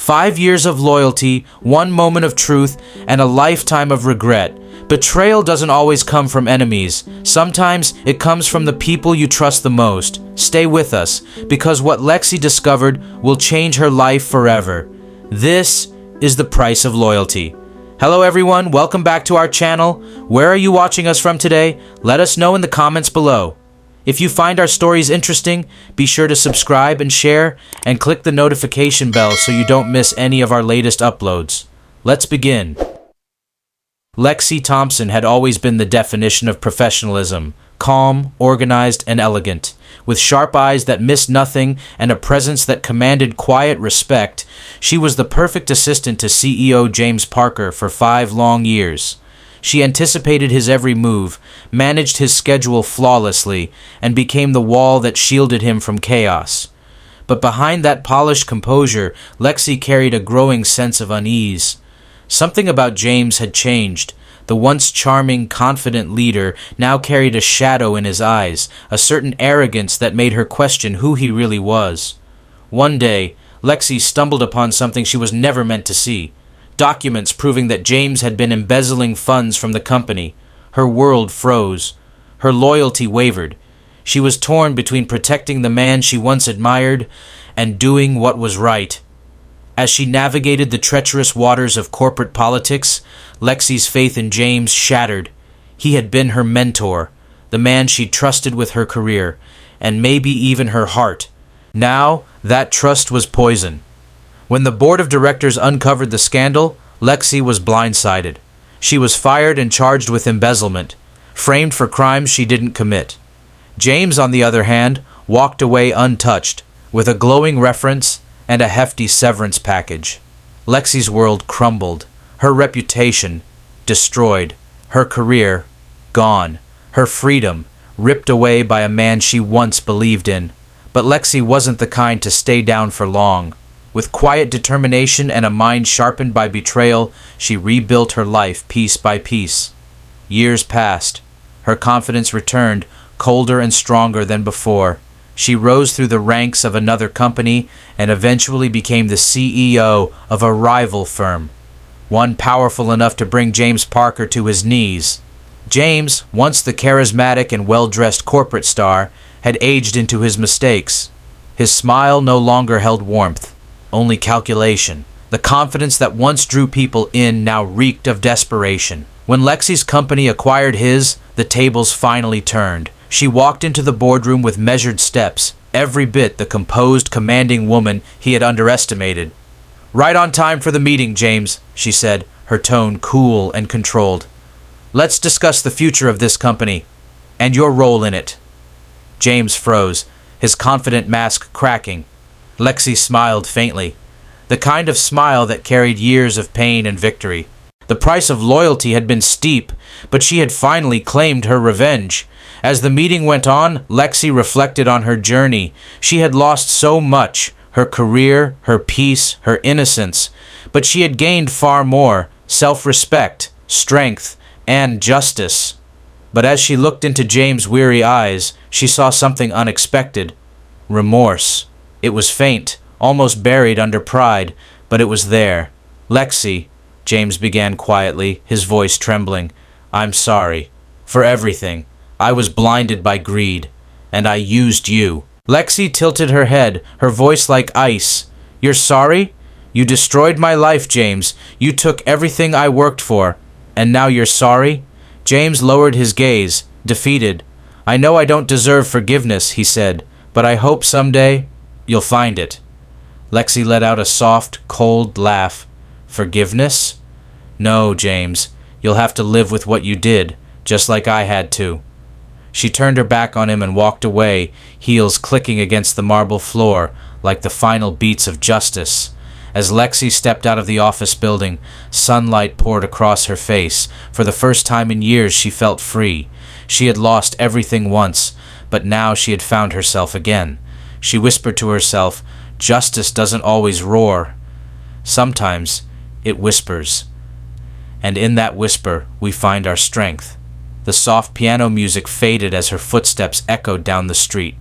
5 years of loyalty, 1 moment of truth, and a lifetime of regret. Betrayal doesn't always come from enemies. Sometimes it comes from the people you trust the most. Stay with us, because what Lexi discovered will change her life forever. This is the price of loyalty. Hello everyone, welcome back to our channel. Where are you watching us from today? Let us know in the comments below. If you find our stories interesting, be sure to subscribe and share, and click the notification bell so you don't miss any of our latest uploads. Let's begin. Lexi Thompson had always been the definition of professionalism, calm, organized, and elegant. With sharp eyes that missed nothing and a presence that commanded quiet respect, she was the perfect assistant to CEO James Parker for 5 long years. She anticipated his every move, managed his schedule flawlessly, and became the wall that shielded him from chaos. But behind that polished composure, Lexi carried a growing sense of unease. Something about James had changed. The once charming, confident leader now carried a shadow in his eyes, a certain arrogance that made her question who he really was. One day, Lexi stumbled upon something she was never meant to see. Documents proving that James had been embezzling funds from the company. Her world froze. Her loyalty wavered. She was torn between protecting the man she once admired and doing what was right. As she navigated the treacherous waters of corporate politics, Lexi's faith in James shattered. He had been her mentor, the man she trusted with her career, and maybe even her heart. Now, that trust was poison. When the board of directors uncovered the scandal, Lexi was blindsided. She was fired and charged with embezzlement, framed for crimes she didn't commit. James, on the other hand, walked away untouched, with a glowing reference and a hefty severance package. Lexi's world crumbled, her reputation destroyed, her career gone, her freedom ripped away by a man she once believed in. But Lexi wasn't the kind to stay down for long. With quiet determination and a mind sharpened by betrayal, she rebuilt her life piece by piece. Years passed. Her confidence returned, colder and stronger than before. She rose through the ranks of another company and eventually became the CEO of a rival firm, one powerful enough to bring James Parker to his knees. James, once the charismatic and well-dressed corporate star, had aged into his mistakes. His smile no longer held warmth, only calculation. The confidence that once drew people in now reeked of desperation. When Lexi's company acquired his, the tables finally turned. She walked into the boardroom with measured steps, every bit the composed, commanding woman he had underestimated. "Right on time for the meeting, James," she said, her tone cool and controlled. "Let's discuss the future of this company, and your role in it." James froze, his confident mask cracking. Lexi smiled faintly, the kind of smile that carried years of pain and victory. The price of loyalty had been steep, but she had finally claimed her revenge. As the meeting went on, Lexi reflected on her journey. She had lost so much, her career, her peace, her innocence, but she had gained far more, self-respect, strength, and justice. But as she looked into James' weary eyes, she saw something unexpected: remorse. It was faint, almost buried under pride, but it was there. "Lexi," James began quietly, his voice trembling, "I'm sorry. For everything. I was blinded by greed, and I used you." Lexi tilted her head, her voice like ice. "You're sorry? You destroyed my life, James. You took everything I worked for, and now you're sorry?" James lowered his gaze, defeated. "I know I don't deserve forgiveness," he said, "but I hope someday you'll find it." Lexi let out a soft, cold laugh. "Forgiveness? No, James. You'll have to live with what you did, just like I had to." She turned her back on him and walked away, heels clicking against the marble floor like the final beats of justice. As Lexi stepped out of the office building, sunlight poured across her face. For the first time in years, she felt free. She had lost everything once, but now she had found herself again. She whispered to herself, "Justice doesn't always roar. Sometimes it whispers." And in that whisper, we find our strength. The soft piano music faded as her footsteps echoed down the street,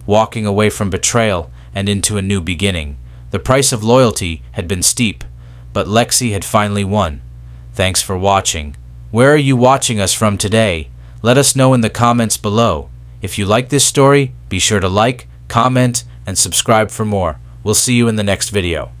walking away from betrayal and into a new beginning. The price of loyalty had been steep, but Lexi had finally won. Thanks for watching. Where are you watching us from today? Let us know in the comments below. If you like this story, be sure to like, comment, and subscribe for more. We'll see you in the next video.